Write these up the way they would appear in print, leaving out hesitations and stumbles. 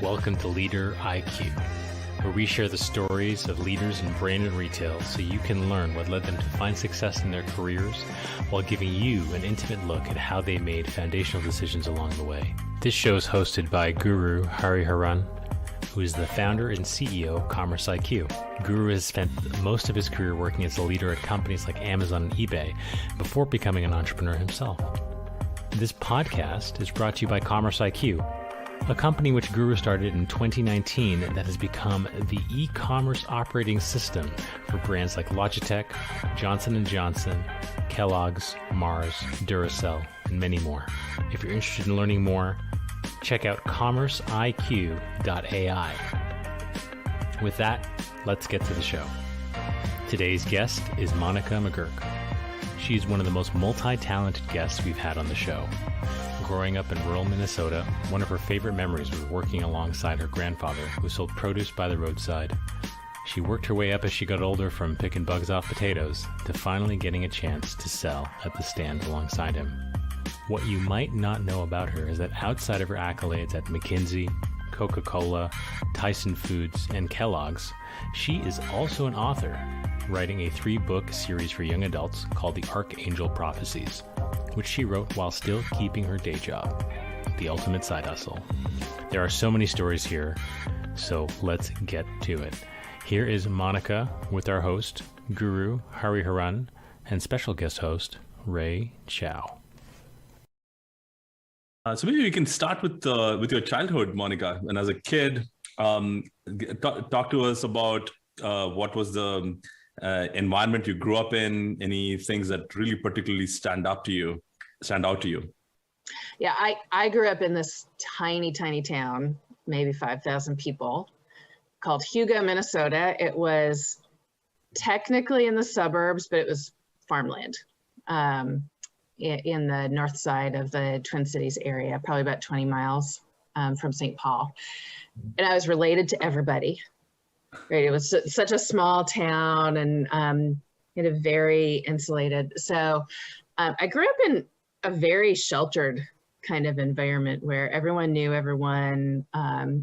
Welcome to LeaderIQ, where we share the stories of leaders in brand and retail so you can learn what led them to find success in their careers while giving you an intimate look at how they made foundational decisions along the way. This show is hosted by Guru Hariharan, who is the founder and CEO of CommerceIQ. Guru has spent most of his career working as a leader at companies like Amazon and eBay before becoming an entrepreneur himself. This podcast is brought to you by CommerceIQ, a company which Guru started in 2019 that has become the e-commerce operating system for brands like Logitech, Johnson & Johnson, Kellogg's, Mars, Duracell, and many more. If you're interested in learning more, check out commerceiq.ai. With that, let's get to the show. Today's guest is Monica McGurk. She's one of the most multi-talented guests we've had on the show. Growing up in rural Minnesota, one of her favorite memories was working alongside her grandfather, who sold produce by the roadside. She worked her way up as she got older, from picking bugs off potatoes to finally getting a chance to sell at the stand alongside him. What you might not know about her is that outside of her accolades at McKinsey, Coca-Cola, Tyson Foods, and Kellogg's, she is also an author, writing a 3-book series for young adults called The Archangel Prophecies, which she wrote while still keeping her day job, the ultimate side hustle. There are so many stories here, so let's get to it. Here is Monica with our host, Guru Hariharan, and special guest host, Ray Chow. So maybe we can start with your childhood, Monica. And as a kid, talk to us about what was the environment you grew up in. Any things that really particularly stand out to you? Yeah, I grew up in this tiny town, maybe 5,000 people, called Hugo, Minnesota. It was technically in the suburbs, but it was farmland in the north side of the Twin Cities area, probably about 20 miles from St. Paul. And I was related to everybody. Right, it was such a small town and very insulated. So I grew up in a very sheltered kind of environment where everyone knew everyone.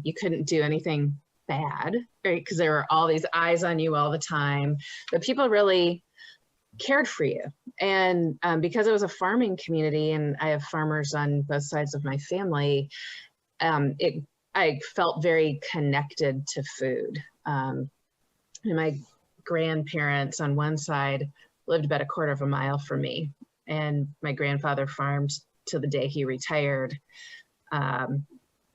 You couldn't do anything bad, right? Because there were all these eyes on you all the time, but people really cared for you. And because it was a farming community and I have farmers on both sides of my family, I felt very connected to food. And my grandparents on one side lived about a quarter of a mile from me, and my grandfather farmed till the day he retired.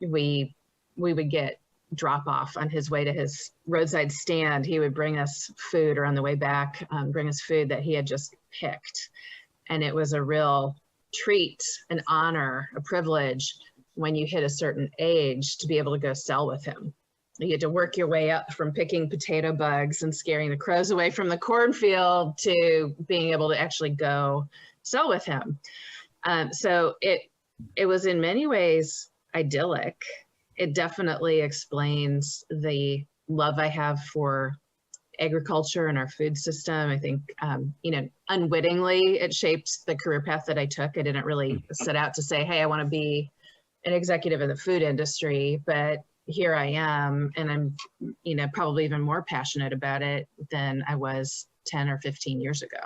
We would get drop off on his way to his roadside stand. He would bring us food, or on the way back, bring us food that he had just picked. And it was a real treat, an honor, a privilege when you hit a certain age to be able to go sell with him. You had to work your way up from picking potato bugs and scaring the crows away from the cornfield to being able to actually go sell with him. So it was in many ways idyllic. It definitely explains the love I have for agriculture and our food system. I think, unwittingly, it shaped the career path that I took. I didn't really set out to say, hey, I want to be an executive in the food industry, but here I am, and I'm, probably even more passionate about it than I was 10 or 15 years ago.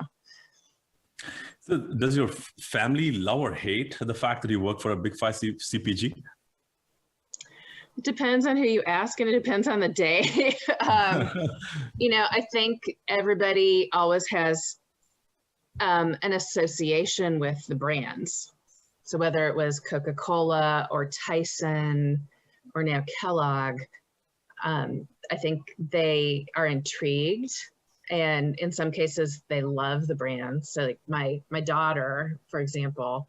So does your family love or hate the fact that you work for a Big 5 CPG? It depends on who you ask, and it depends on the day. I think everybody always has an association with the brands. So whether it was Coca-Cola or Tyson or now Kellogg, I think they are intrigued, and in some cases they love the brand. So like my daughter, for example,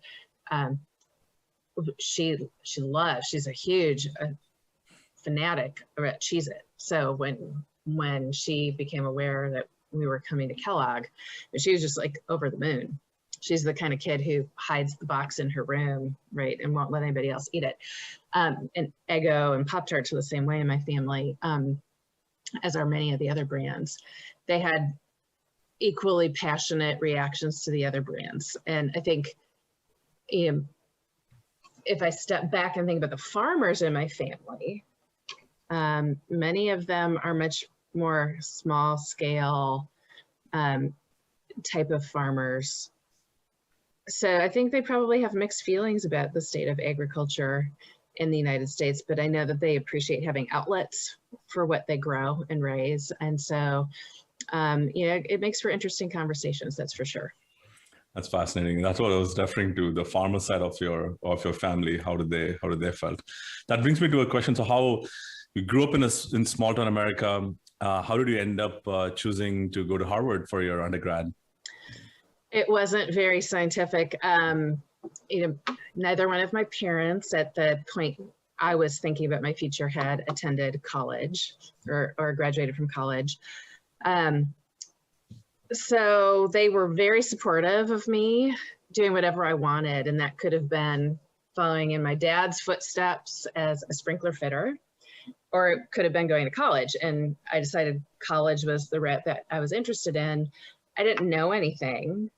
she's a huge fanatic about Cheez-It. So when she became aware that we were coming to Kellogg, she was just like over the moon. She's the kind of kid who hides the box in her room, right, and won't let anybody else eat it. And Eggo and Pop-Tarts are the same way in my family, as are many of the other brands. They had equally passionate reactions to the other brands. And I think if I step back and think about the farmers in my family, Many of them are much more small scale type of farmers. So I think they probably have mixed feelings about the state of agriculture in the United States, but I know that they appreciate having outlets for what they grow and raise. And so, it makes for interesting conversations, that's for sure. That's fascinating. That's what I was referring to, the farmer side of your family. How did they felt? That brings me to a question. So how you grew up in small town America, how did you end up choosing to go to Harvard for your undergrad? It wasn't very scientific. Neither one of my parents at the point I was thinking about my future had attended college or graduated from college. So they were very supportive of me doing whatever I wanted. And that could have been following in my dad's footsteps as a sprinkler fitter, or it could have been going to college. And I decided college was the route that I was interested in. I didn't know anything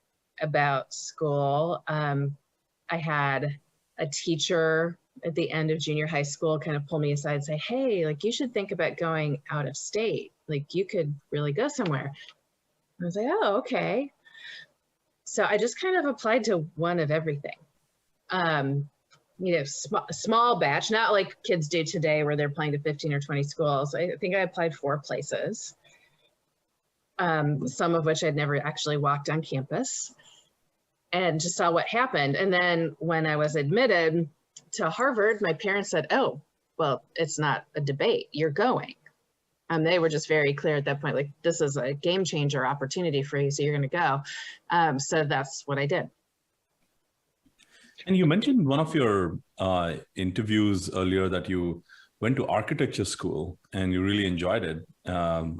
about school. I had a teacher at the end of junior high school kind of pull me aside and say, hey, like you should think about going out of state. Like you could really go somewhere. I was like, oh, okay. So I just kind of applied to one of everything. Small batch, not like kids do today where they're applying to 15 or 20 schools. I think I applied 4 places, some of which I'd never actually walked on campus, and just saw what happened. And then when I was admitted to Harvard, my parents said, oh, well, it's not a debate, you're going. They were just very clear at that point, like, this is a game changer opportunity for you, so you're going to go. So that's what I did. And you mentioned one of your interviews earlier that you went to architecture school and you really enjoyed it.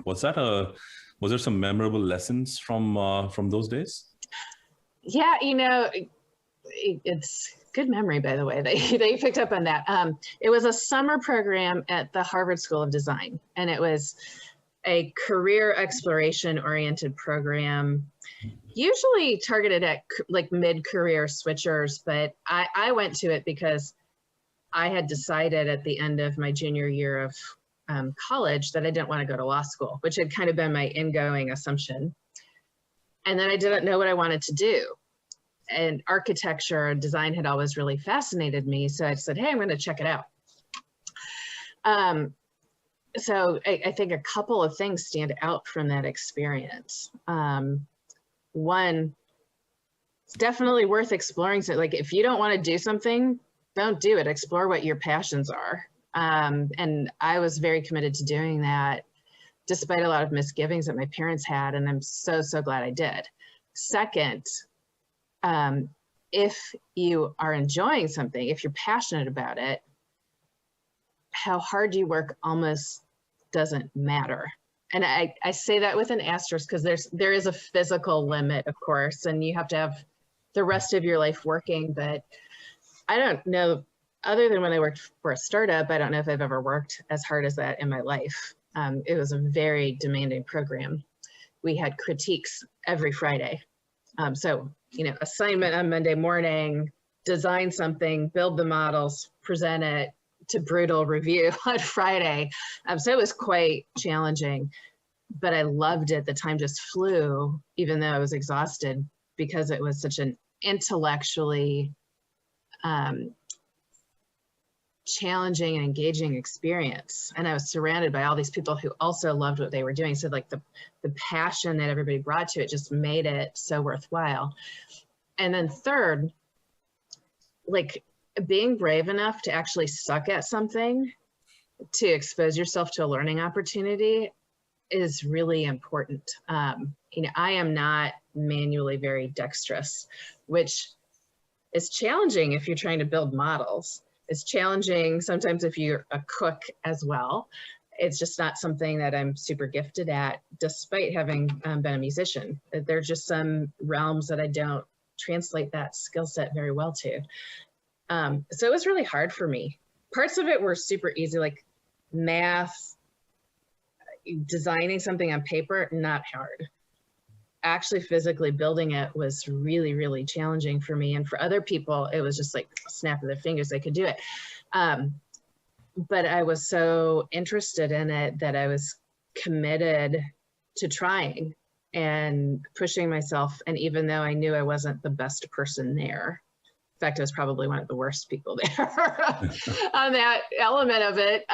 Was there some memorable lessons from those days? Yeah, it's good memory, by the way, they picked up on that. It was a summer program at the Harvard School of Design, and it was a career exploration oriented program, usually targeted at like mid-career switchers, but I went to it because I had decided at the end of my junior year of college that I didn't want to go to law school, which had kind of been my ingoing assumption. And then I didn't know what I wanted to do. And architecture and design had always really fascinated me. So I said, hey, I'm going to check it out. So I think a couple of things stand out from that experience. One, it's definitely worth exploring. So like, if you don't want to do something, don't do it. Explore what your passions are. And I was very committed to doing that, despite a lot of misgivings that my parents had. And I'm so, so glad I did. Second, if you are enjoying something, if you're passionate about it, how hard you work almost doesn't matter. And I say that with an asterisk because there is a physical limit, of course, and you have to have the rest of your life working. But I don't know, other than when I worked for a startup, I don't know if I've ever worked as hard as that in my life. It was a very demanding program. We had critiques every Friday. So, assignment on Monday morning, design something, build the models, present it to brutal review on Friday. So it was quite challenging, but I loved it. The time just flew, even though I was exhausted, because it was such an intellectually challenging and engaging experience. And I was surrounded by all these people who also loved what they were doing. So like the passion that everybody brought to it just made it so worthwhile. And then third, like being brave enough to actually suck at something, to expose yourself to a learning opportunity is really important. I am not manually very dexterous, which is challenging if you're trying to build models. It's challenging sometimes if you're a cook as well. It's just not something that I'm super gifted at, despite having been a musician. There are just some realms that I don't translate that skill set very well to. So it was really hard for me. Parts of it were super easy, like math, designing something on paper, not hard. Actually physically building it was really, really challenging for me. And for other people, it was just like a snap of their fingers, they could do it. but I was so interested in it that I was committed to trying and pushing myself. And even though I knew I wasn't the best person there, in fact, I was probably one of the worst people there on that element of it,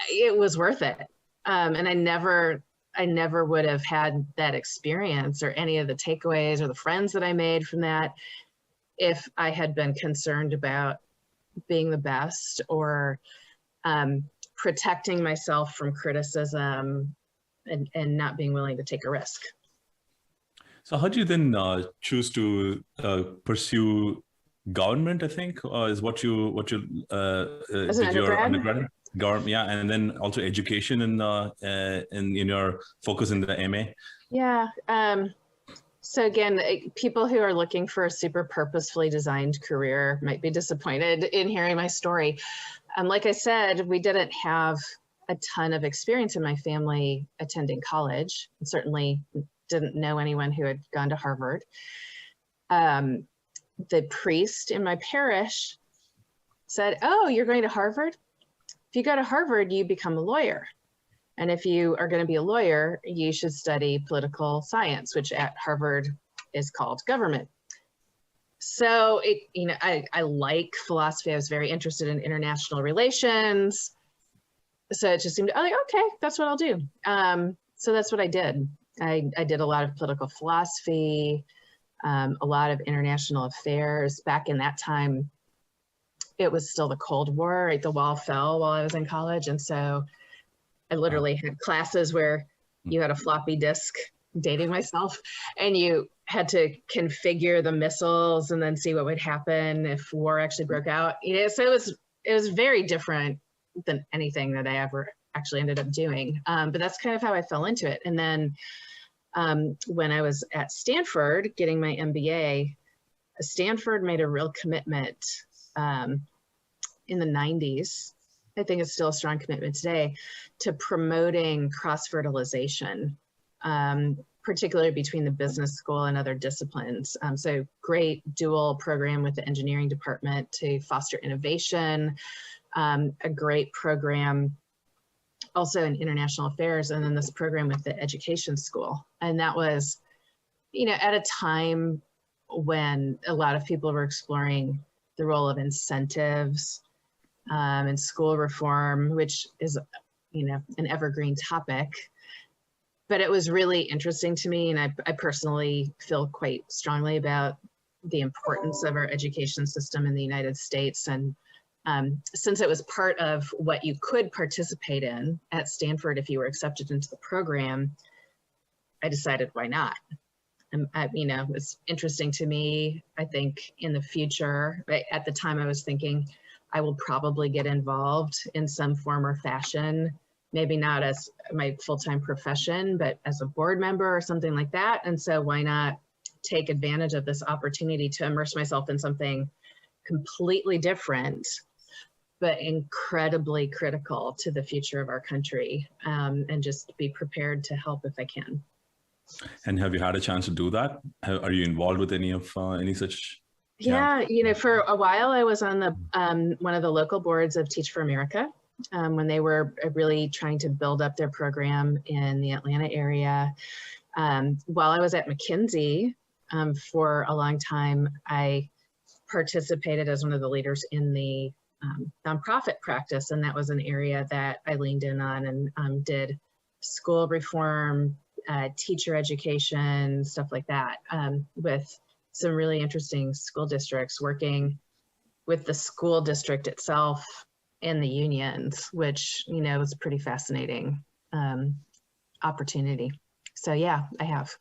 it was worth it. And I never would have had that experience or any of the takeaways or the friends that I made from that if I had been concerned about being the best or protecting myself from criticism and not being willing to take a risk. So how do you then choose to pursue government, I think, is what you did your undergrad? Government, yeah, and then also education in your focus in the MA. Yeah. So again, people who are looking for a super purposefully designed career might be disappointed in hearing my story. Like I said, we didn't have a ton of experience in my family attending college, and certainly didn't know anyone who had gone to Harvard. The priest in my parish said, "Oh, you're going to Harvard? If you go to Harvard, you become a lawyer. And if you are going to be a lawyer, you should study political science, which at Harvard is called government." So I like philosophy. I was very interested in international relations. So it just seemed, okay, that's what I'll do. So that's what I did. I did a lot of political philosophy, a lot of international affairs. Back in that time, it was still the Cold War, right? The wall fell while I was in college. And so I literally had classes where you had a floppy disk, dating myself, and you had to configure the missiles and then see what would happen if war actually broke out. So it was very different than anything that I ever actually ended up doing. But that's kind of how I fell into it. And then when I was at Stanford getting my MBA, Stanford made a real commitment in the 90s. I think it's still a strong commitment today to promoting cross-fertilization, particularly between the business school and other disciplines. So great dual program with the engineering department to foster innovation, a great program also in international affairs, and then this program with the education school. And that was, at a time when a lot of people were exploring the role of incentives and school reform, which is, an evergreen topic. But it was really interesting to me, and I personally feel quite strongly about the importance of our education system in the United States. And since it was part of what you could participate in at Stanford if you were accepted into the program, I decided why not? And it's interesting to me. I think in the future, at the time I was thinking, I will probably get involved in some form or fashion, maybe not as my full-time profession, but as a board member or something like that. And so why not take advantage of this opportunity to immerse myself in something completely different, but incredibly critical to the future of our country, and just be prepared to help if I can. And have you had a chance to do that? Are you involved with any such? Yeah, for a while I was on the one of the local boards of Teach for America when they were really trying to build up their program in the Atlanta area. While I was at McKinsey for a long time, I participated as one of the leaders in the nonprofit practice, and that was an area that I leaned in on and did school reform, teacher education, stuff like that, with some really interesting school districts, working with the school district itself and the unions, which, was a pretty fascinating opportunity. So yeah, I have.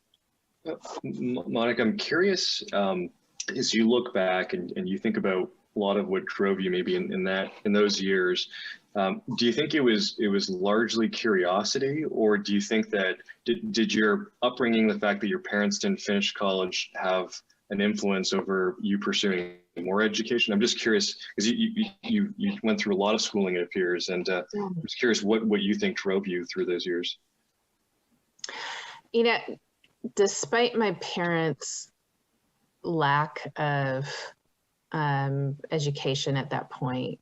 Monica, I'm curious, as you look back and you think about a lot of what drove you maybe in those years, do you think it was largely curiosity, or do you think that did your upbringing, the fact that your parents didn't finish college, have an influence over you pursuing more education? I'm just curious, because you went through a lot of schooling, it appears, and I'm just curious what you think drove you through those years. Despite my parents' lack of education at that point,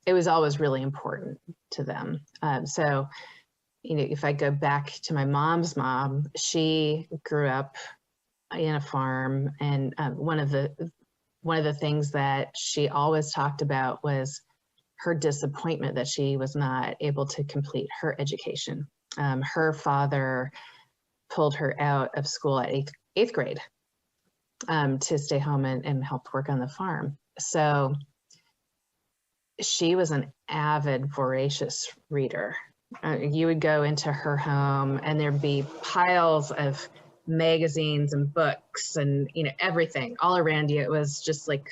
it was always really important to them. So, if I go back to my mom's mom, she grew up in a farm, and one of the things that she always talked about was her disappointment that she was not able to complete her education. Her father pulled her out of school at eighth grade to stay home and help work on the farm. So she was an avid, voracious reader. You would go into her home and there'd be piles of magazines and books and everything all around you. It was just like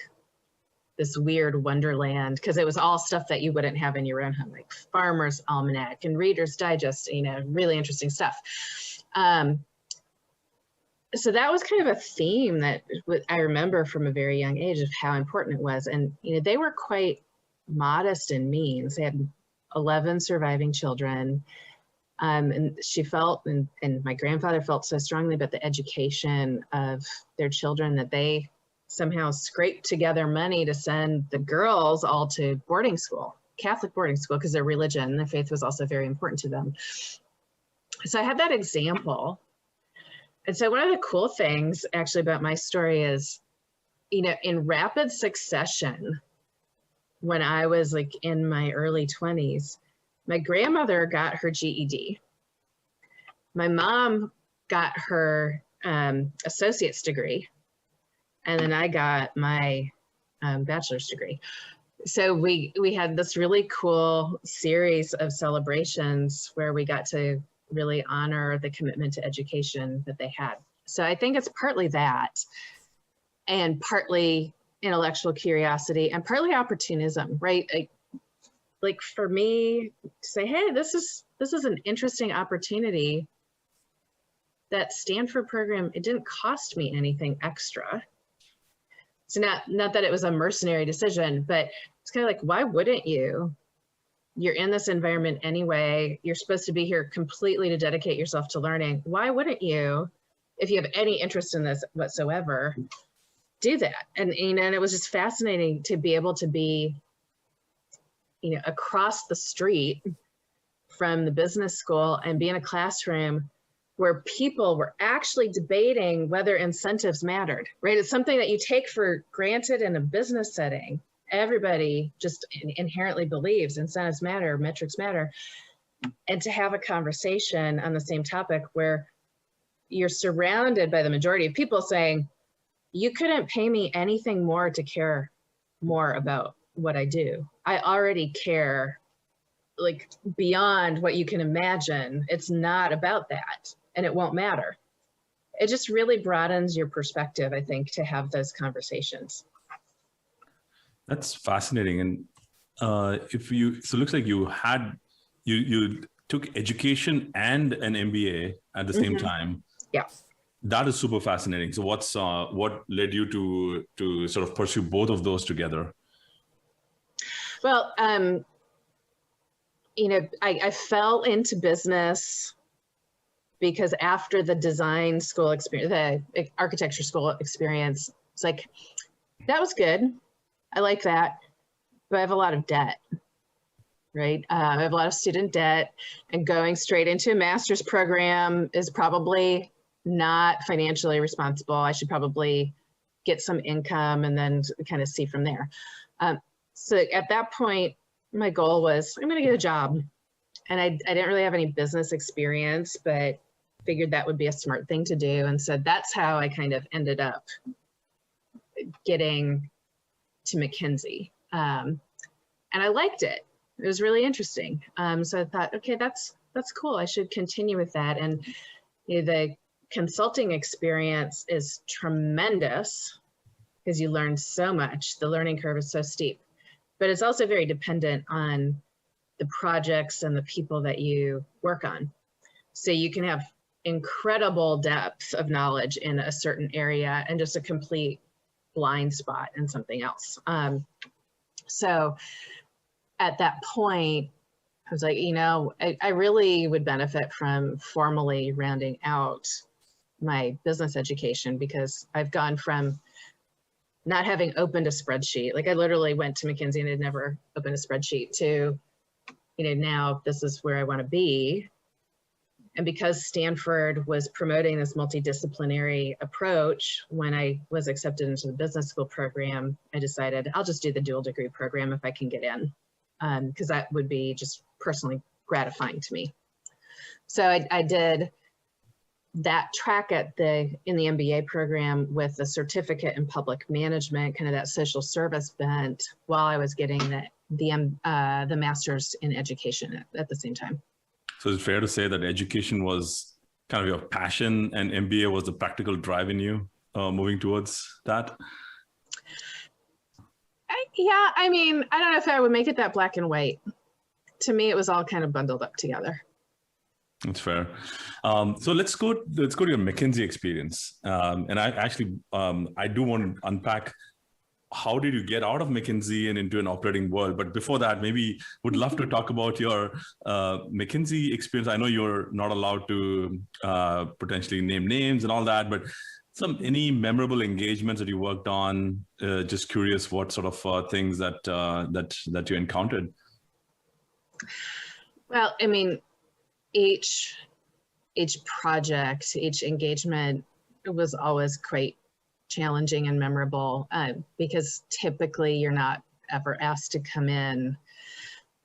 this weird wonderland, because it was all stuff that you wouldn't have in your own home, like Farmer's Almanac and Reader's Digest, really interesting stuff. So that was kind of a theme that I remember from a very young age of how important it was. And they were quite modest in means. They had 11 surviving children. And she felt, and my grandfather felt so strongly about the education of their children, that they somehow scraped together money to send the girls all to boarding school, Catholic boarding school, because their religion, their faith was also very important to them. So I had that example. And so one of the cool things actually about my story is, in rapid succession, when I was like in my early 20s, my grandmother got her GED. My mom got her associate's degree. And then I got my bachelor's degree. So we had this really cool series of celebrations where we got to really honor the commitment to education that they had. So I think it's partly that, and partly intellectual curiosity, and partly opportunism, right? Like for me to say, hey, this is an interesting opportunity. That Stanford program, it didn't cost me anything extra. So not that it was a mercenary decision, but it's kind of like, why wouldn't you? You're in this environment anyway. You're supposed to be here completely to dedicate yourself to learning. Why wouldn't you, if you have any interest in this whatsoever, do that? And and it was just fascinating to be able to be, across the street from the business school and be in a classroom where people were actually debating whether incentives mattered, right? It's something that you take for granted in a business setting. Everybody just inherently believes incentives matter, metrics matter. And to have a conversation on the same topic where you're surrounded by the majority of people saying, you couldn't pay me anything more to care more about what I do. I already care, like, beyond what you can imagine. It's not about that, and it won't matter. It just really broadens your perspective, I think, to have those conversations. That's fascinating. And so it looks like you took education and an MBA at the same time. Yeah. That is super fascinating. So what led you to sort of pursue both of those together? Well, I fell into business because after the design school experience, the architecture school experience, it's like, that was good. I like that, but I have a lot of debt, right? I have a lot of student debt, and going straight into a master's program is probably not financially responsible. I should probably get some income and then kind of see from there. So at that point, my goal was, I'm going to get a job. And I didn't really have any business experience, but figured that would be a smart thing to do. And so that's how I kind of ended up getting to McKinsey. And I liked it. It was really interesting. So I thought, okay, that's cool. I should continue with that. And the consulting experience is tremendous because you learn so much. The learning curve is so steep, but it's also very dependent on the projects and the people that you work on. So you can have incredible depth of knowledge in a certain area and just a complete blind spot in something else. So at that point, I was like, I really would benefit from formally rounding out my business education, because I've gone from not having opened a spreadsheet. Like I literally went to McKinsey and had never opened a spreadsheet to, now this is where I want to be. And because Stanford was promoting this multidisciplinary approach, when I was accepted into the business school program, I decided I'll just do the dual degree program if I can get in, because that would be just personally gratifying to me. So I did that track in the MBA program with a certificate in public management, kind of that social service bent, while I was getting the master's in education at the same time. So it's fair to say that education was kind of your passion and MBA was the practical drive in you moving towards that? Yeah, I mean, I don't know if I would make it that black and white. To me, it was all kind of bundled up together. That's fair. So let's go to your McKinsey experience. And I do want to unpack, how did you get out of McKinsey and into an operating world? But before that, maybe would love to talk about your McKinsey experience. I know you're not allowed to potentially name names and all that, but any memorable engagements that you worked on? Just curious what sort of things that you encountered. Well, I mean, each project, each engagement was always quite challenging and memorable, because typically you're not ever asked to come in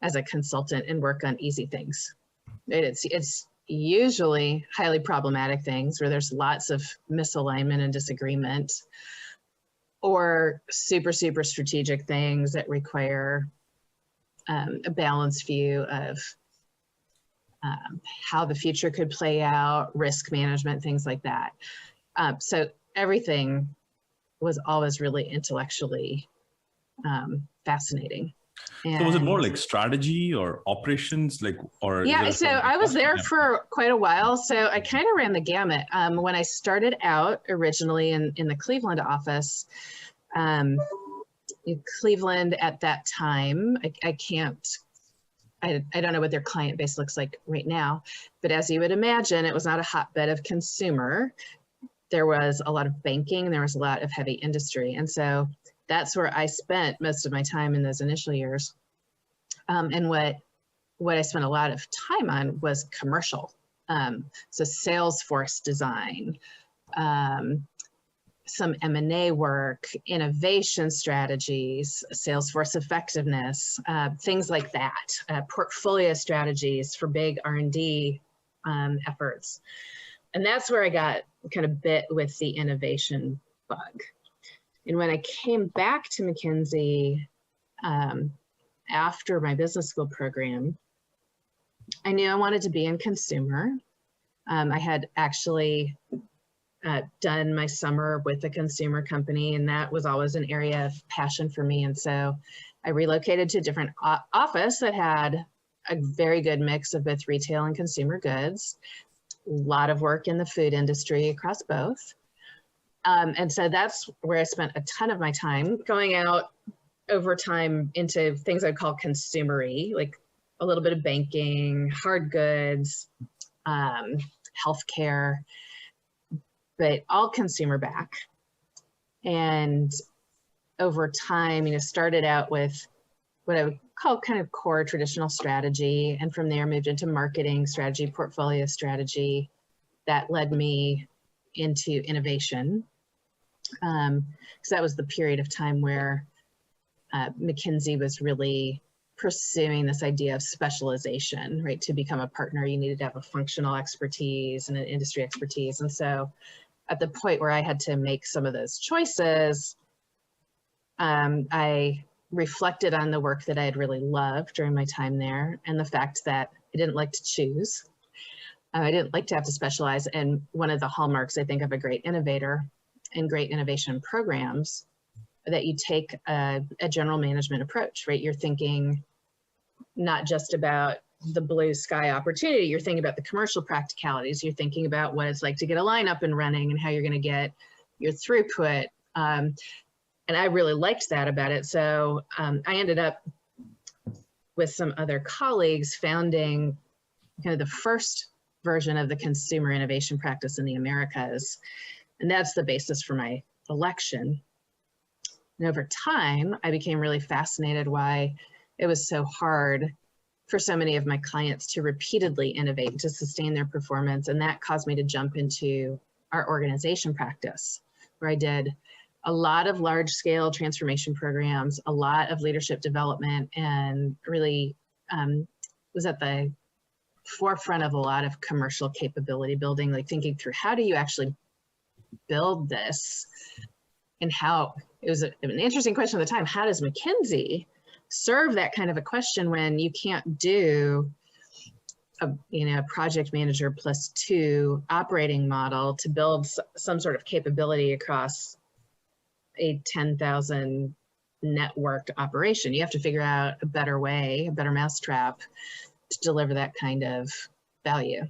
as a consultant and work on easy things. It's usually highly problematic things where there's lots of misalignment and disagreement, or super strategic things that require a balanced view of how the future could play out, risk management, things like that. So everything was always really intellectually fascinating. And so was it more like strategy or operations, Yeah, so I was there for quite a while. So I kind of ran the gamut. When I started out originally in the Cleveland office, in Cleveland at that time, I don't know what their client base looks like right now, but as you would imagine, it was not a hotbed of consumer. There was a lot of banking, there was a lot of heavy industry. And so that's where I spent most of my time in those initial years. And what I spent a lot of time on was commercial. So sales force design, some M&A work, innovation strategies, sales force effectiveness, things like that, portfolio strategies for big R&D efforts. And that's where I got kind of bit with the innovation bug. And when I came back to McKinsey after my business school program, I knew I wanted to be in consumer. I had actually done my summer with a consumer company, and that was always an area of passion for me. And so I relocated to a different office that had a very good mix of both retail and consumer goods. A lot of work in the food industry across both. And so that's where I spent a ton of my time, going out over time into things I'd call consumery, like a little bit of banking, hard goods, healthcare, but all consumer back. And over time, started out with what I would call kind of core traditional strategy. And from there moved into marketing strategy, portfolio strategy. That led me into innovation. Because that was the period of time where McKinsey was really pursuing this idea of specialization, right? To become a partner, you needed to have a functional expertise and an industry expertise. And so at the point where I had to make some of those choices, I reflected on the work that I had really loved during my time there, and the fact that I didn't like to choose. I didn't like to have to specialize. And one of the hallmarks, I think, of a great innovator and great innovation programs, that you take a general management approach, right? You're thinking not just about the blue sky opportunity, you're thinking about the commercial practicalities, you're thinking about what it's like to get a line up and running and how you're going to get your throughput. And I really liked that about it. So I ended up with some other colleagues founding kind of the first version of the consumer innovation practice in the Americas. And that's the basis for my election. And over time, I became really fascinated why it was so hard for so many of my clients to repeatedly innovate, to sustain their performance. And that caused me to jump into our organization practice, where I did a lot of large scale transformation programs, a lot of leadership development, and really was at the forefront of a lot of commercial capability building, like thinking through how do you actually build this, and how it was an interesting question at the time. How does McKinsey serve that kind of a question when you can't do a project manager +2 operating model to build some sort of capability across a 10,000 networked operation? You have to figure out a better way, a better mousetrap to deliver that kind of value.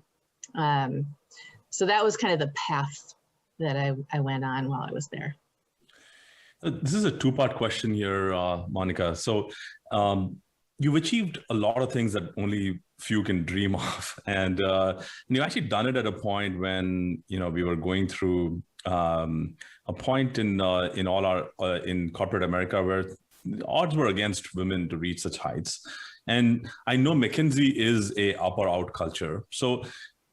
So that was kind of the path that I went on while I was there. This is a two-part question here, Monica. So you've achieved a lot of things that only few can dream of, and you've actually done it at a point when we were going through a point in corporate America where the odds were against women to reach such heights. And I know McKinsey is a up or out culture. So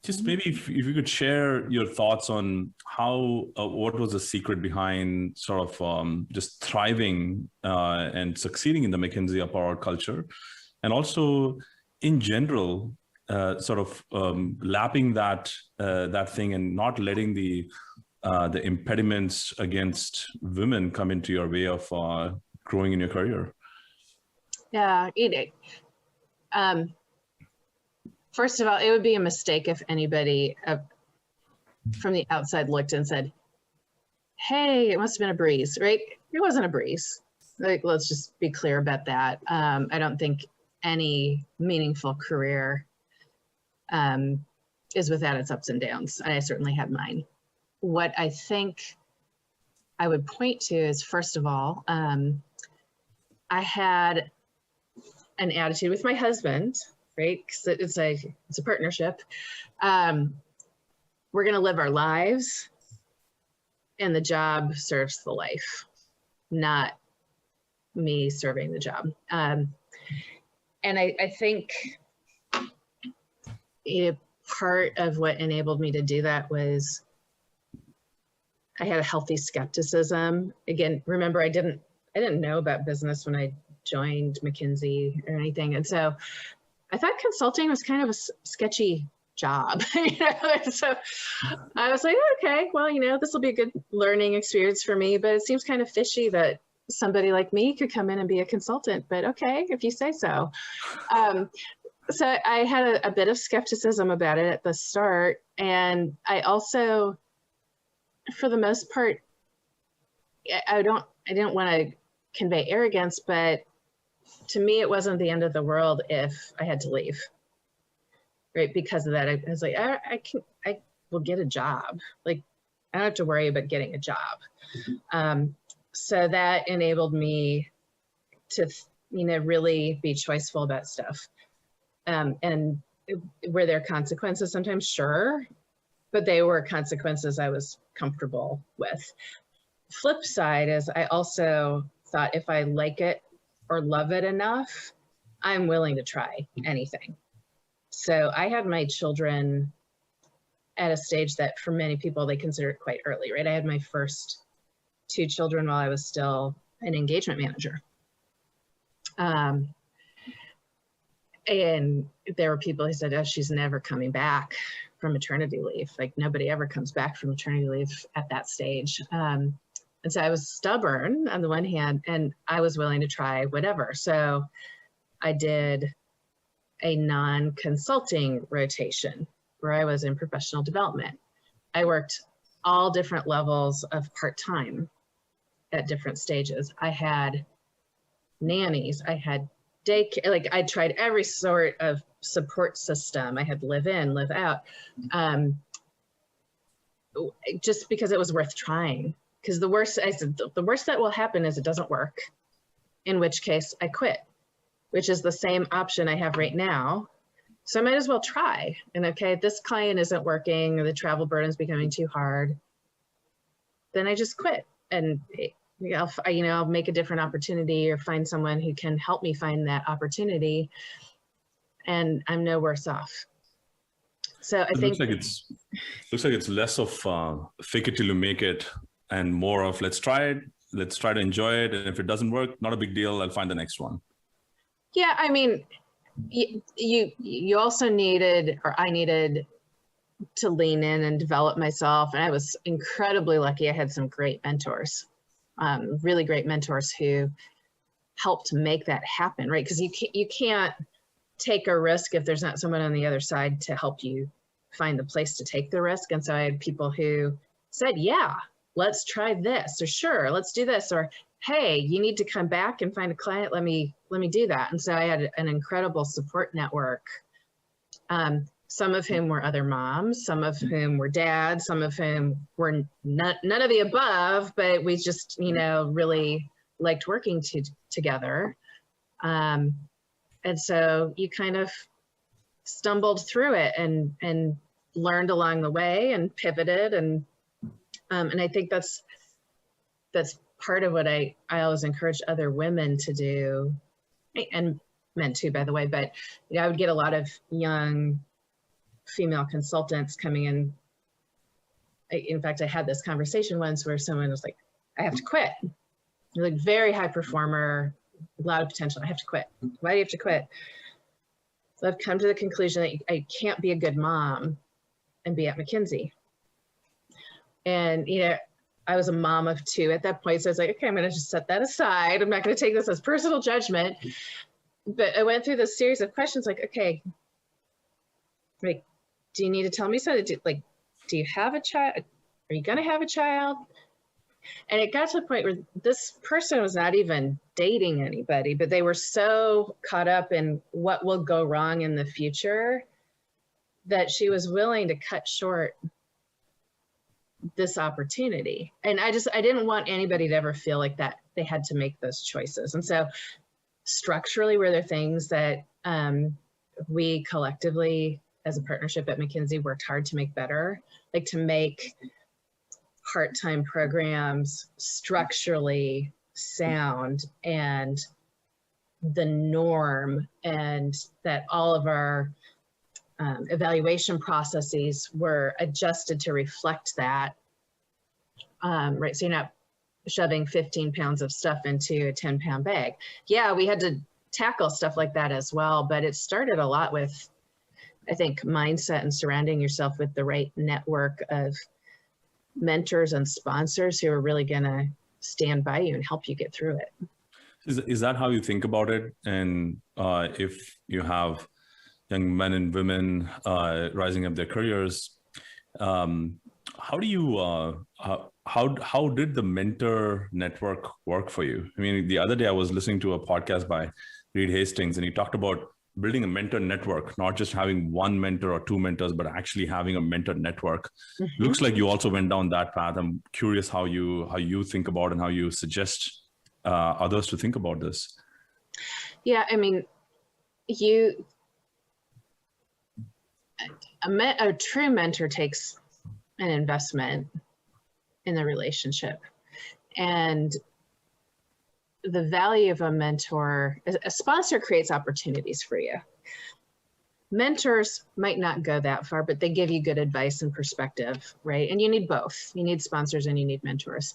just maybe if you could share your thoughts on how, what was the secret behind sort of just thriving and succeeding in the McKinsey up or out culture, and also in general, sort of lapping that thing and not letting the impediments against women come into your way of growing in your career. Yeah, first of all, it would be a mistake if anybody from the outside looked and said, hey, it must have been a breeze, right? It wasn't a breeze. Like, let's just be clear about that. I don't think any meaningful career is without its ups and downs. I certainly had mine. What I think I would point to is, first of all, I had an attitude with my husband, right? Because it's a partnership. We're going to live our lives, and the job serves the life, not me serving the job. And I think part of what enabled me to do that was I had a healthy skepticism. Again, remember, I didn't know about business when I joined McKinsey or anything. And so I thought consulting was kind of a sketchy job. So I was like, okay, well, this will be a good learning experience for me, but it seems kind of fishy that somebody like me could come in and be a consultant, but okay, if you say so. So I had a bit of skepticism about it at the start. And I also, for the most part, I didn't want to convey arrogance, but to me, it wasn't the end of the world if I had to leave, right? Because of that, I was like, I will get a job. Like, I don't have to worry about getting a job. So that enabled me to, really be choiceful about stuff. And were there consequences sometimes? Sure, but they were consequences I was comfortable with. Flip side is I also thought if I like it or love it enough, I'm willing to try anything. So I had my children at a stage that for many people, they consider it quite early, right? I had my first 2 children while I was still an engagement manager. And there were people who said, oh, she's never coming back from maternity leave. Like, nobody ever comes back from maternity leave at that stage. And so I was stubborn on the one hand, and I was willing to try whatever. So I did a non-consulting rotation where I was in professional development. I worked all different levels of part-time at different stages. I had nannies, I had daycare, like I tried every sort of support system. I had live in, live out, just because it was worth trying. Because the worst that will happen is it doesn't work, in which case I quit, which is the same option I have right now. So I might as well try. And okay, this client isn't working, or the travel burden is becoming too hard, then I just quit. And I'll make a different opportunity or find someone who can help me find that opportunity, and I'm no worse off. So I think looks like it's less of fake it till you make it, and more of let's try it, let's try to enjoy it, and if it doesn't work, not a big deal, I'll find the next one. Yeah, I mean, you also needed, or I needed, to lean in and develop myself, and I was incredibly lucky. I had some great mentors, really great mentors who helped make that happen, right? Because you can't take a risk if there's not someone on the other side to help you find the place to take the risk. And so I had people who said, yeah, let's try this, or sure, let's do this, or hey, you need to come back and find a client, let me do that. And so I had an incredible support network, some of whom were other moms, some of whom were dads, some of whom were none of the above, but we just, really liked working together. And so you kind of stumbled through it and learned along the way and pivoted. And I think that's part of what I always encourage other women to do, and men too, by the way. But I would get a lot of young female consultants coming in. In fact, I had this conversation once where someone was like, I have to quit. You're like, very high performer, a lot of potential. I have to quit. Why do you have to quit? So I've come to the conclusion that I can't be a good mom and be at McKinsey. And, I was a mom of 2 at that point. So I was like, okay, I'm going to just set that aside. I'm not going to take this as personal judgment. But I went through this series of questions like, okay, like, do you need to tell me something? Do you have a child? Are you going to have a child? And it got to the point where this person was not even dating anybody, but they were so caught up in what will go wrong in the future that she was willing to cut short this opportunity. And I didn't want anybody to ever feel like that they had to make those choices. And so structurally, were there things that we collectively as a partnership at McKinsey worked hard to make better, like to make part-time programs structurally sound and the norm, and that all of our evaluation processes were adjusted to reflect that, right? So you're not shoving 15 pounds of stuff into a 10-pound bag. Yeah, we had to tackle stuff like that as well, but it started a lot with, I think, mindset and surrounding yourself with the right network of mentors and sponsors who are really going to stand by you and help you get through it. Is that how you think about it? And if you have young men and women rising up their careers, how do you how did the mentor network work for you? I mean, the other day I was listening to a podcast by Reed Hastings, and he talked about building a mentor network, not just having one mentor or 2 mentors, but actually having a mentor network. Mm-hmm. Looks like you also went down that path. I'm curious how you think about and how you suggest others to think about this. Yeah, I mean, a true mentor takes an investment in the relationship, and the value of a mentor, a sponsor creates opportunities for you. Mentors might not go that far, but they give you good advice and perspective, right? And you need both. You need sponsors and you need mentors.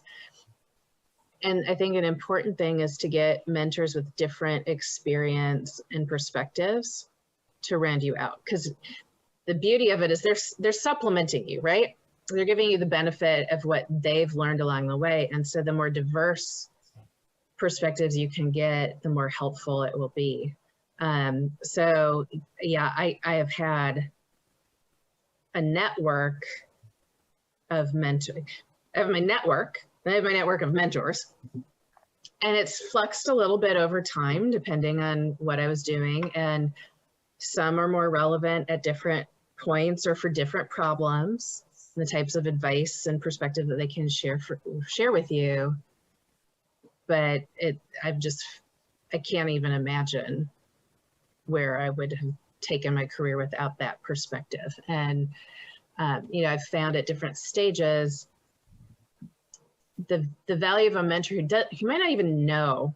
And I think an important thing is to get mentors with different experience and perspectives to round you out. Because the beauty of it is they're supplementing you, right? They're giving you the benefit of what they've learned along the way. And so the more diverse perspectives you can get, the more helpful it will be. So yeah, I have had a network of mentors. I have my network of mentors, and it's fluxed a little bit over time depending on what I was doing, and some are more relevant at different points or for different problems, the types of advice and perspective that they can share with you. But I can't even imagine where I would have taken my career without that perspective. And, I've found at different stages, the value of a mentor who might not even know.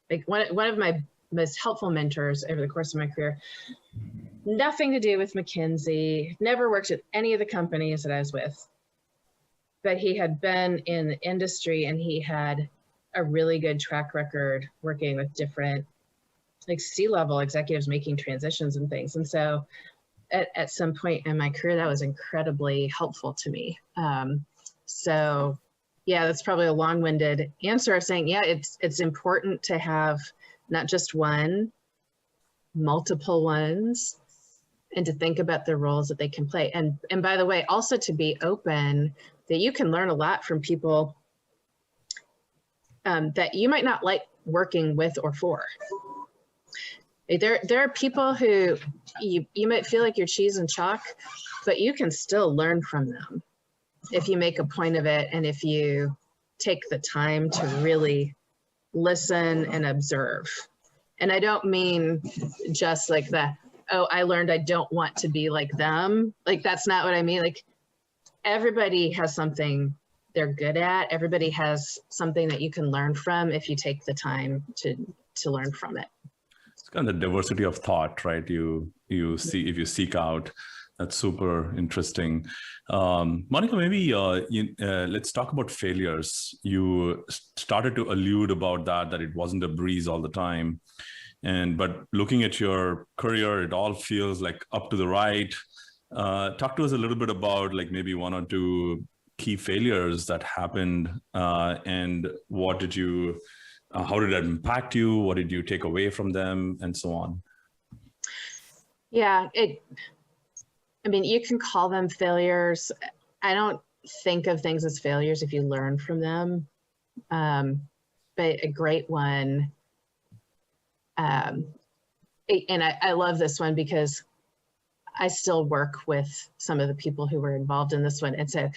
Like one of my most helpful mentors over the course of my career, nothing to do with McKinsey, never worked at any of the companies that I was with, but he had been in the industry and he had a really good track record working with different like C-level executives making transitions and things. And so at some point in my career, that was incredibly helpful to me. So yeah, that's probably a long-winded answer of saying, yeah, it's important to have not just one, multiple ones, and to think about the roles that they can play. And by the way, also to be open that you can learn a lot from people that you might not like working with or for. There are people who you might feel like you're cheese and chalk, but you can still learn from them if you make a point of it and if you take the time to really listen and observe. And I don't mean just like the, oh, I learned I don't want to be like them. Like, that's not what I mean. Like, everybody has something they're good at. Everybody has something that you can learn from if you take the time to learn from it. It's kind of the diversity of thought, right? You see, if you seek out, that's super interesting. Monica, maybe let's talk about failures. You started to allude about that it wasn't a breeze all the time. But looking at your career, it all feels like up to the right. Talk to us a little bit about like maybe one or two key failures that happened, and what did you, how did that impact you? What did you take away from them, and so on? Yeah, I mean, you can call them failures. I don't think of things as failures if you learn from them. But a great one, and I love this one because I still work with some of the people who were involved in this one. And so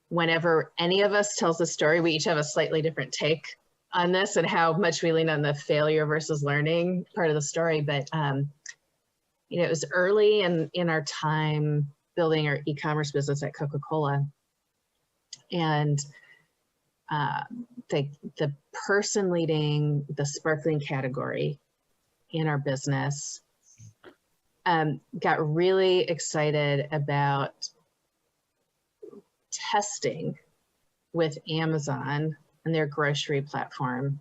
whenever any of us tells a story, we each have a slightly different take on this and how much we lean on the failure versus learning part of the story. But it was early in our time building our e-commerce business at Coca-Cola. And the person leading the sparkling category in our business got really excited about testing with Amazon and their grocery platform,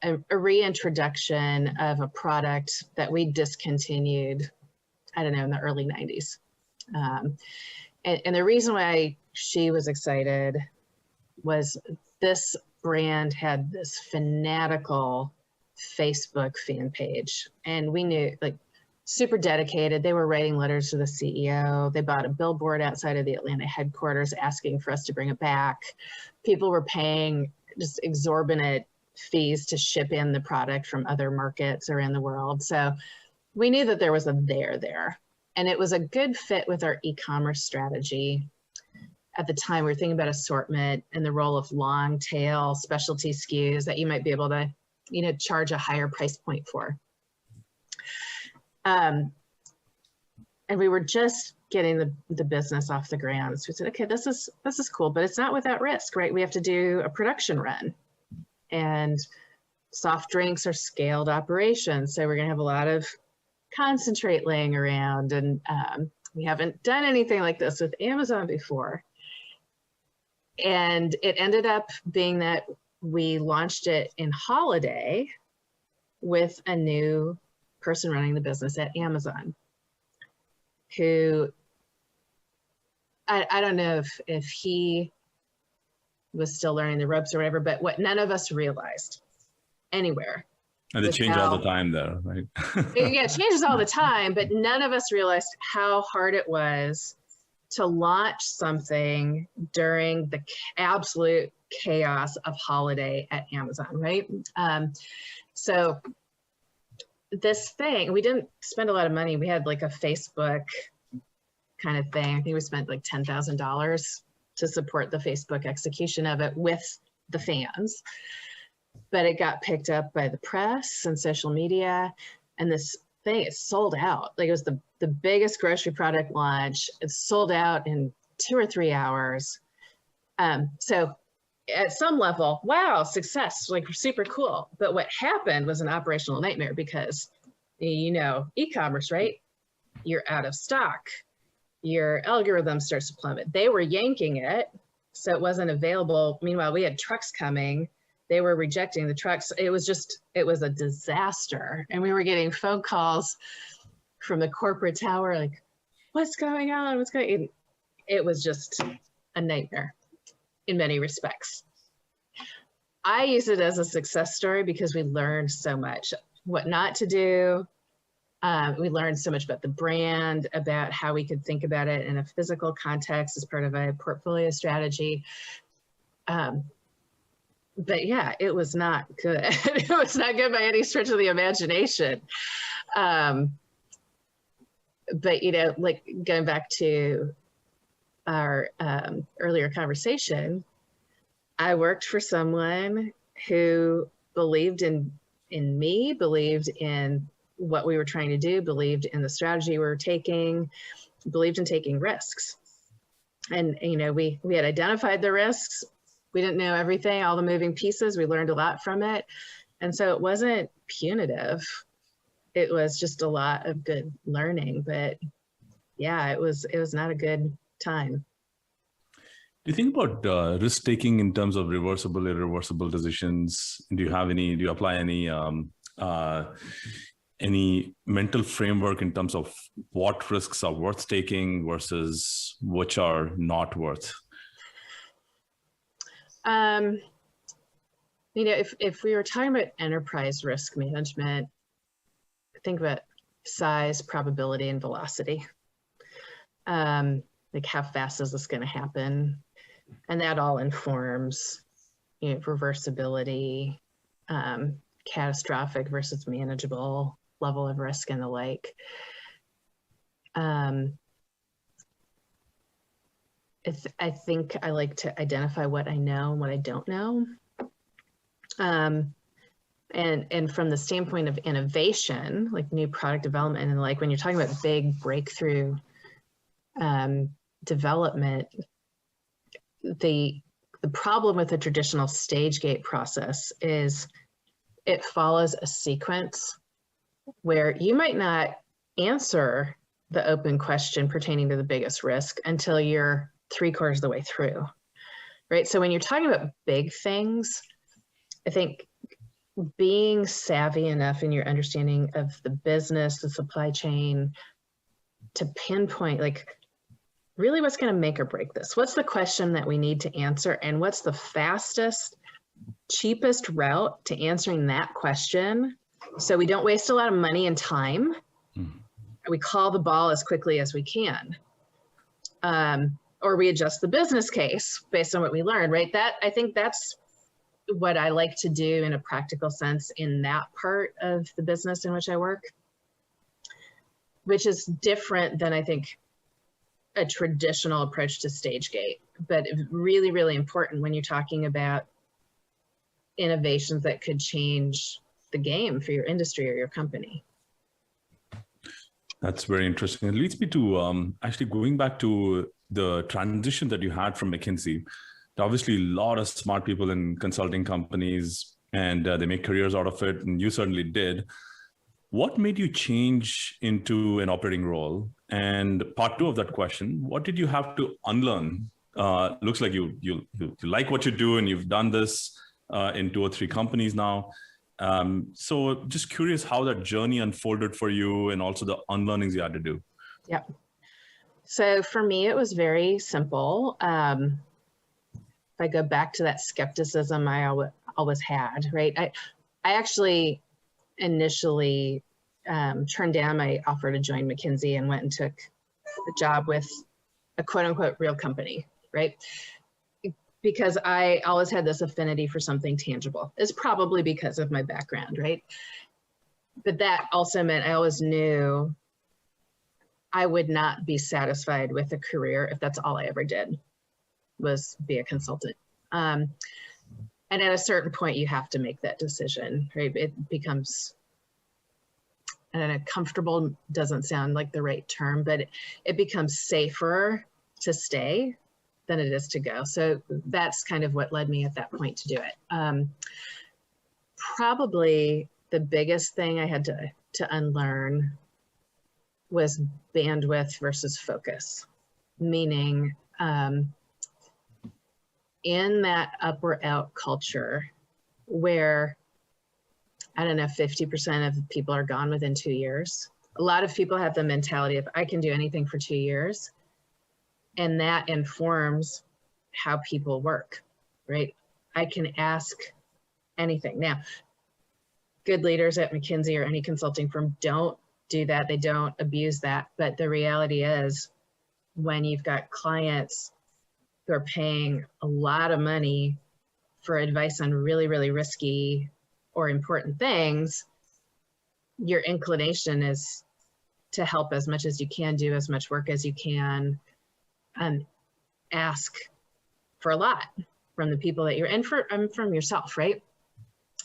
a reintroduction of a product that we discontinued, I don't know, in the early 90s. And the reason why she was excited was this brand had this fanatical Facebook fan page. And we knew, like, super dedicated. They were writing letters to the CEO. They bought a billboard outside of the Atlanta headquarters asking for us to bring it back. People were paying just exorbitant fees to ship in the product from other markets around the world. So we knew that there was a there. And it was a good fit with our e-commerce strategy. At the time, we were thinking about assortment and the role of long tail specialty SKUs that you might be able to, charge a higher price point for. And we were just getting the business off the ground. So we said, okay, this is cool, but it's not without risk, right? We have to do a production run, and soft drinks are scaled operations. So we're gonna have a lot of concentrate laying around, and we haven't done anything like this with Amazon before. And it ended up being that we launched it in holiday with a new person running the business at Amazon, who I don't know if he was still learning the ropes or whatever, but what none of us realized anywhere. And they change all the time there, right? Yeah, it changes all the time, but none of us realized how hard it was to launch something during the absolute chaos of holiday at Amazon, right? So this thing, we didn't spend a lot of money. We had like a Facebook kind of thing. I think we spent like $10,000 to support the Facebook execution of it with the fans. But it got picked up by the press and social media, and this thing is sold out. Like, it was the biggest grocery product launch. It's sold out in 2 or 3 hours. So at some level, wow, success, like super cool. But what happened was an operational nightmare because, you know, e-commerce, right? You're out of stock. Your algorithm starts to plummet. They were yanking it, so it wasn't available. Meanwhile, we had trucks coming. They were rejecting the trucks. It was a disaster. And we were getting phone calls from the corporate tower, like, what's going on? What's going on? It was just a nightmare in many respects. I use it as a success story because we learned so much, what not to do. We learned so much about the brand, about how we could think about it in a physical context as part of a portfolio strategy. But yeah, it was not good. It was not good by any stretch of the imagination. But, you know, like going back to our earlier conversation, I worked for someone who believed in me, believed in what we were trying to do, believed in the strategy we were taking, believed in taking risks. And, you know, we had identified the risks. We didn't know everything, all the moving pieces. We learned a lot from it. And so it wasn't punitive. It was just a lot of good learning. But yeah, it was not a good time. Do you think about risk taking in terms of reversible, irreversible decisions? Do you apply any mental framework in terms of what risks are worth taking versus which are not worth? You know, if we were talking about enterprise risk management, think about size, probability, and velocity. Like how fast is this going to happen? And that all informs, you know, reversibility, catastrophic versus manageable level of risk and the like. I think I like to identify what I know and what I don't know. And from the standpoint of innovation, like new product development, and like when you're talking about big breakthrough development, the problem with the traditional stage gate process is it follows a sequence where you might not answer the open question pertaining to the biggest risk until you're 3/4 of the way through, right? So when you're talking about big things, I think being savvy enough in your understanding of the business, the supply chain, to pinpoint like really what's going to make or break this. What's the question that we need to answer, and what's the fastest, cheapest route to answering that question so we don't waste a lot of money and time. We call the ball as quickly as we can. Or we adjust the business case based on what we learned, right? I think that's what I like to do in a practical sense in that part of the business in which I work, which is different than I think a traditional approach to stage gate, but really, really important when you're talking about innovations that could change the game for your industry or your company. That's very interesting. It leads me to actually going back to the transition that you had from McKinsey. Obviously, a lot of smart people in consulting companies, and they make careers out of it, and you certainly did. What made you change into an operating role? And part two of that question, what did you have to unlearn? Looks like you like what you do, and you've done this in 2 or 3 companies now. So just curious how that journey unfolded for you, and also the unlearnings you had to do. Yeah. So for me, it was very simple. If I go back to that skepticism I always had, right? I actually initially turned down my offer to join McKinsey and went and took a job with a quote unquote real company, right? Because I always had this affinity for something tangible. It's probably because of my background, right? But that also meant I always knew I would not be satisfied with a career if that's all I ever did was be a consultant. And at a certain point, you have to make that decision, right? It becomes, I don't know, comfortable doesn't sound like the right term, but it becomes safer to stay than it is to go. So that's kind of what led me at that point to do it. Probably the biggest thing I had to unlearn was bandwidth versus focus, meaning in that up or out culture where, I don't know, 50% of people are gone within 2 years. A lot of people have the mentality of, I can do anything for 2 years. And that informs how people work, right? I can ask anything. Now, good leaders at McKinsey or any consulting firm don't do that. They don't abuse that. But the reality is, when you've got clients who are paying a lot of money for advice on really, really risky or important things, your inclination is to help as much as you can, do as much work as you can, ask for a lot from the people that you're in, from yourself, right?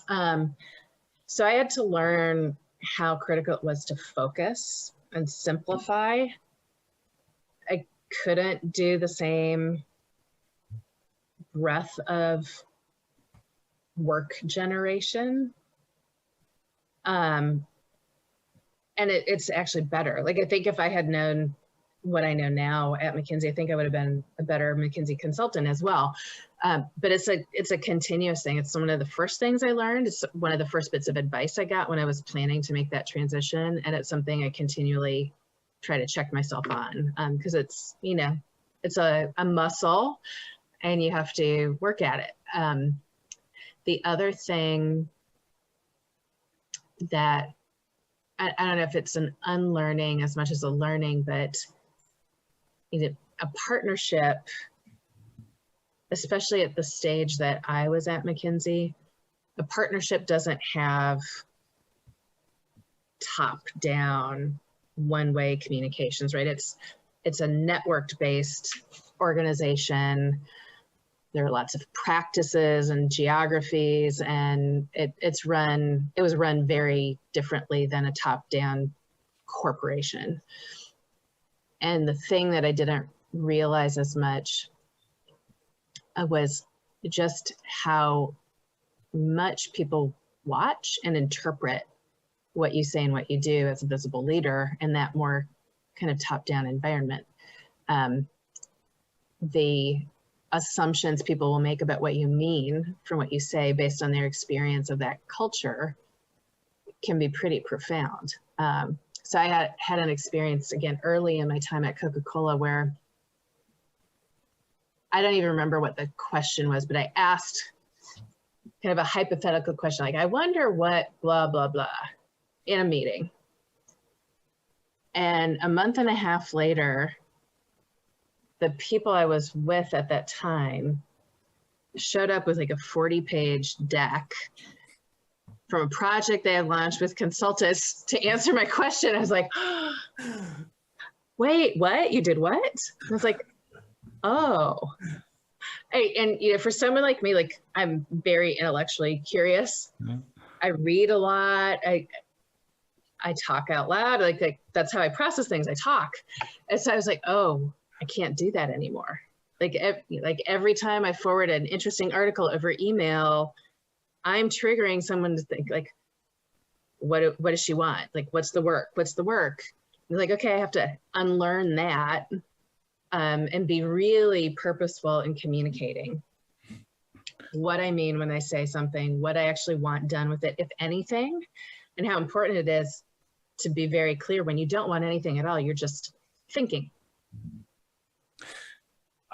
So I had to learn how critical it was to focus and simplify. I couldn't do the same breadth of work generation. And it's actually better. Like, I think if I had known what I know now at McKinsey, I think I would have been a better McKinsey consultant as well. But it's a continuous thing. It's one of the first things I learned. It's one of the first bits of advice I got when I was planning to make that transition. And it's something I continually try to check myself on, because it's, you know, it's a muscle and you have to work at it. The other thing that I don't know if it's an unlearning as much as a learning, but a partnership, especially at the stage that I was at McKinsey, a partnership doesn't have top-down one-way communications, right? It's a networked-based organization. There are lots of practices and geographies, and it was run very differently than a top-down corporation. And the thing that I didn't realize as much was just how much people watch and interpret what you say and what you do as a visible leader in that more kind of top-down environment. The assumptions people will make about what you mean from what you say based on their experience of that culture can be pretty profound. So I had an experience, again, early in my time at Coca-Cola, where I don't even remember what the question was, but I asked kind of a hypothetical question, like, I wonder what blah, blah, blah, in a meeting. And a month and a half later, the people I was with at that time showed up with like a 40-page deck from a project they had launched with consultants to answer my question. I was like, wait, what? You did what? I was like, oh. And you know, for someone like me, like, I'm very intellectually curious. Mm-hmm. I read a lot. I talk out loud. Like that's how I process things. I talk. And so I was like, oh, I can't do that anymore. Like every time I forward an interesting article over email, I'm triggering someone to think, like, what does she want? Like, what's the work? What's the work? And like, okay, I have to unlearn that and be really purposeful in communicating what I mean when I say something, what I actually want done with it, if anything, and how important it is to be very clear when you don't want anything at all. You're just thinking.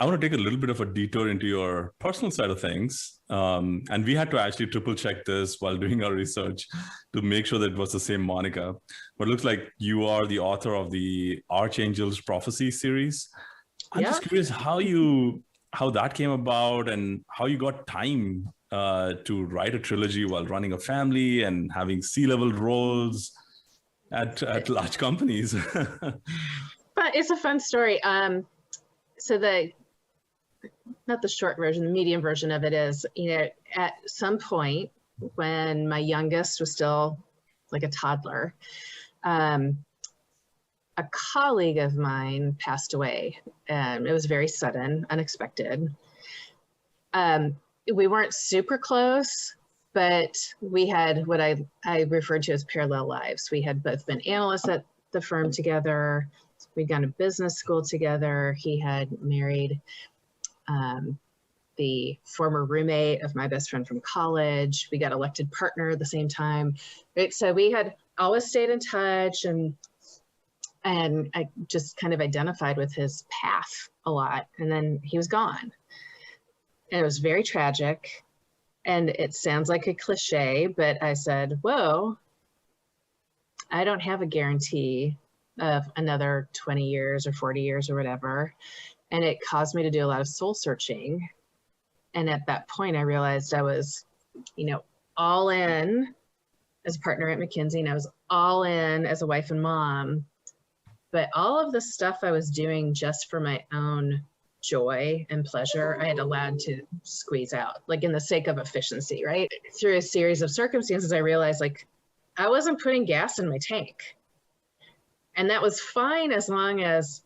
I want to take a little bit of a detour into your personal side of things. And we had to actually triple check this while doing our research to make sure that it was the same Monica. But it looks like you are the author of the Archangel's Prophecy series. I'm just curious how that came about and how you got time to write a trilogy while running a family and having C-level roles at large companies. But it's a fun story. So not the short version, the medium version of it is, you know, at some point when my youngest was still like a toddler, I a colleague of mine passed away, and it was very sudden, unexpected. We weren't super close, but we had what I referred to as parallel lives. We had both been analysts at the firm together. We'd gone to business school together. He had married the former roommate of my best friend from college. We got elected partner at the same time. Right? So we had always stayed in touch, and I just kind of identified with his path a lot. And then he was gone. And it was very tragic. And it sounds like a cliche, but I said, whoa, I don't have a guarantee of another 20 years or 40 years or whatever. And it caused me to do a lot of soul searching. And at that point, I realized I was, all in as a partner at McKinsey, and I was all in as a wife and mom. But all of the stuff I was doing just for my own joy and pleasure, I had allowed to squeeze out, like in the sake of efficiency, right? Through a series of circumstances, I realized I wasn't putting gas in my tank. And that was fine as long as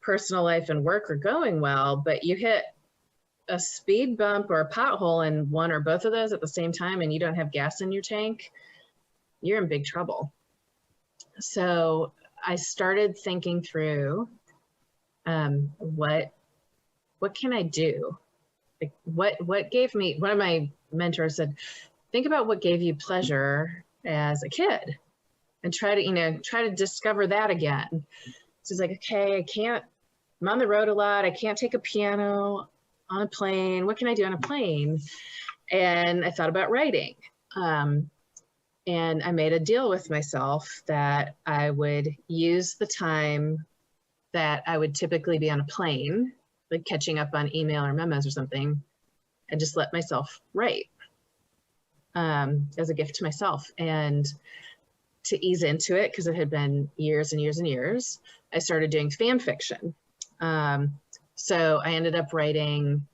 personal life and work are going well, but you hit a speed bump or a pothole in one or both of those at the same time and you don't have gas in your tank, you're in big trouble. So I started thinking through what can I do? Like what gave me, one of my mentors said, think about what gave you pleasure as a kid and try to discover that again. So it's like, okay, I'm on the road a lot. I can't take a piano on a plane. What can I do on a plane? And I thought about writing. And I made a deal with myself that I would use the time that I would typically be on a plane, like catching up on email or memos or something, and just let myself write as a gift to myself. And to ease into it, because it had been years and years and years, I started doing fan fiction. So I ended up writing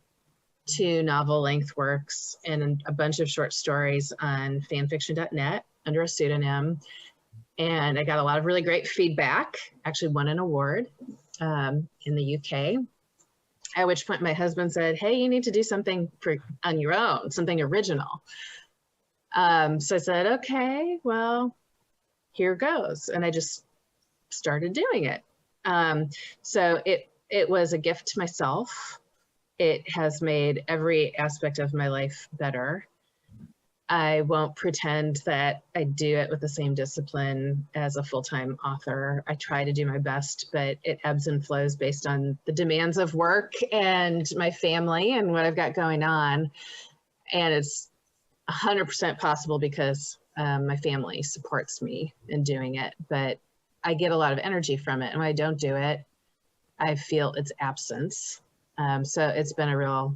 2 novel-length works and a bunch of short stories on fanfiction.net under a pseudonym. And I got a lot of really great feedback, actually won an award in the UK, at which point my husband said, hey, you need to do something on your own, something original. So I said, okay, well, here goes. And I just started doing it. So it was a gift to myself. It has made every aspect of my life better. I won't pretend that I do it with the same discipline as a full-time author. I try to do my best, but it ebbs and flows based on the demands of work and my family and what I've got going on. And it's 100% possible because my family supports me in doing it, but I get a lot of energy from it. And when I don't do it, I feel its absence. So it's been a real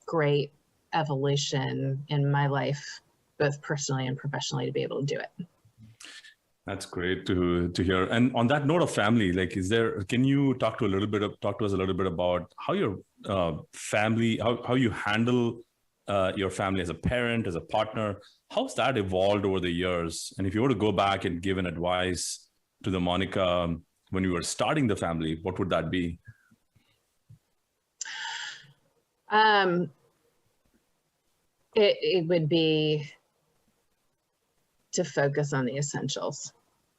great evolution in my life, both personally and professionally, to be able to do it. That's great to hear. And on that note of family, can you talk to us a little bit about how your family, how you handle your family as a parent, as a partner? How's that evolved over the years? And if you were to go back and give an advice to the Monica when you were starting the family, what would that be? It would be to focus on the essentials,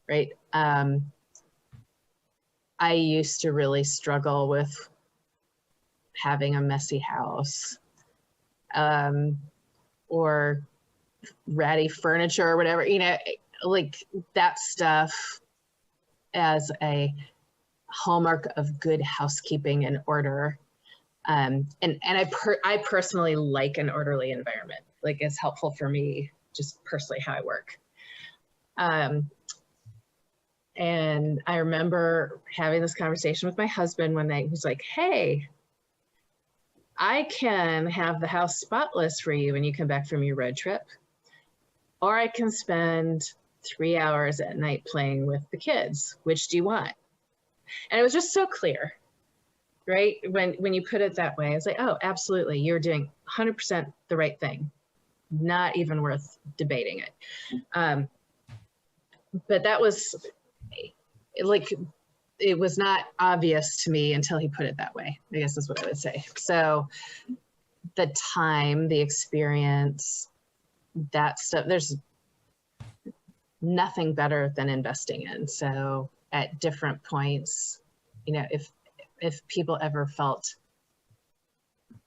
right? I used to really struggle with having a messy house, or ratty furniture or whatever, like that stuff as a hallmark of good housekeeping and order. And I personally like an orderly environment. Like, it's helpful for me, just personally how I work. And I remember having this conversation with my husband one night. He was like, hey, I can have the house spotless for you when you come back from your road trip, or I can spend 3 hours at night playing with the kids. Which do you want? And it was just so clear, right? When you put it that way, I was like, oh, absolutely. You're doing 100% the right thing. Not even worth debating it. But that was it was not obvious to me until he put it that way, I guess is what I would say. So the time, the experience, that stuff, there's nothing better than investing in. So at different points, if people ever felt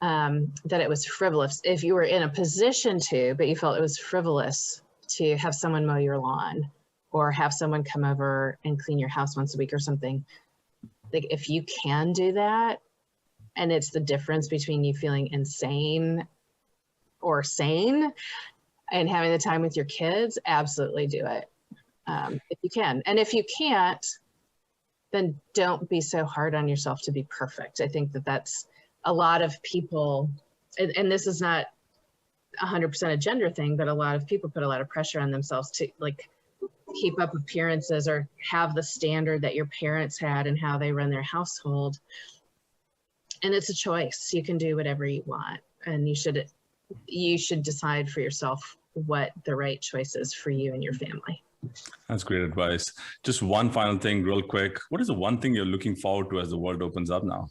that it was frivolous, if you were in a position to, but you felt it was frivolous to have someone mow your lawn or have someone come over and clean your house once a week or something, like if you can do that, and it's the difference between you feeling insane or sane and having the time with your kids, absolutely do it if you can. And if you can't, then don't be so hard on yourself to be perfect. I think that's a lot of people, and this is not 100% a gender thing, but a lot of people put a lot of pressure on themselves to like keep up appearances or have the standard that your parents had and how they run their household. And it's a choice. You can do whatever you want, and you should decide for yourself what the right choice is for you and your family. That's great advice. Just one final thing real quick. What is the one thing you're looking forward to as the world opens up now?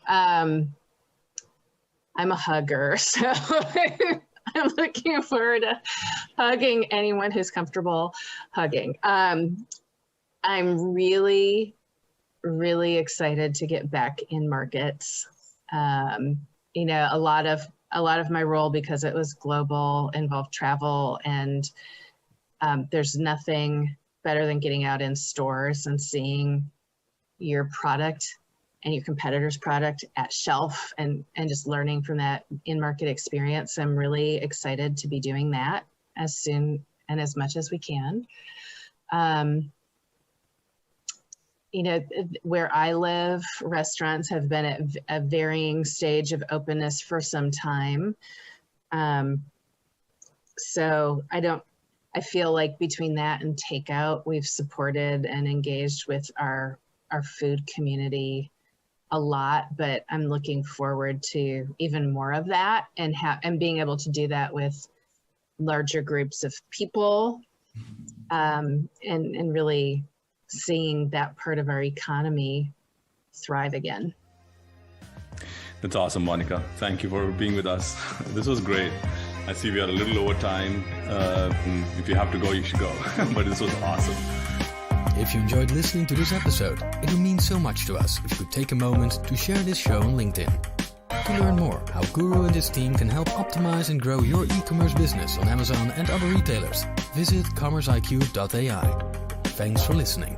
I'm a hugger, so I'm looking forward to hugging anyone who's comfortable hugging. I'm really, really excited to get back in markets. A lot of my role, because it was global, involved travel, and there's nothing better than getting out in stores and seeing your product and your competitor's product at shelf and just learning from that in-market experience. I'm really excited to be doing that as soon and as much as we can. Where I live, restaurants have been at a varying stage of openness for some time. So I feel like between that and takeout, we've supported and engaged with our food community a lot, but I'm looking forward to even more of that and being able to do that with larger groups of people, and really seeing that part of our economy thrive again. That's awesome, Monica. Thank you for being with us. This was great. I see we are a little over time. If you have to go, you should go. But this was awesome. If you enjoyed listening to this episode, it would mean so much to us if you could take a moment to share this show on LinkedIn. To learn more how Guru and his team can help optimize and grow your e-commerce business on Amazon and other retailers, visit commerceiq.ai. Thanks for listening.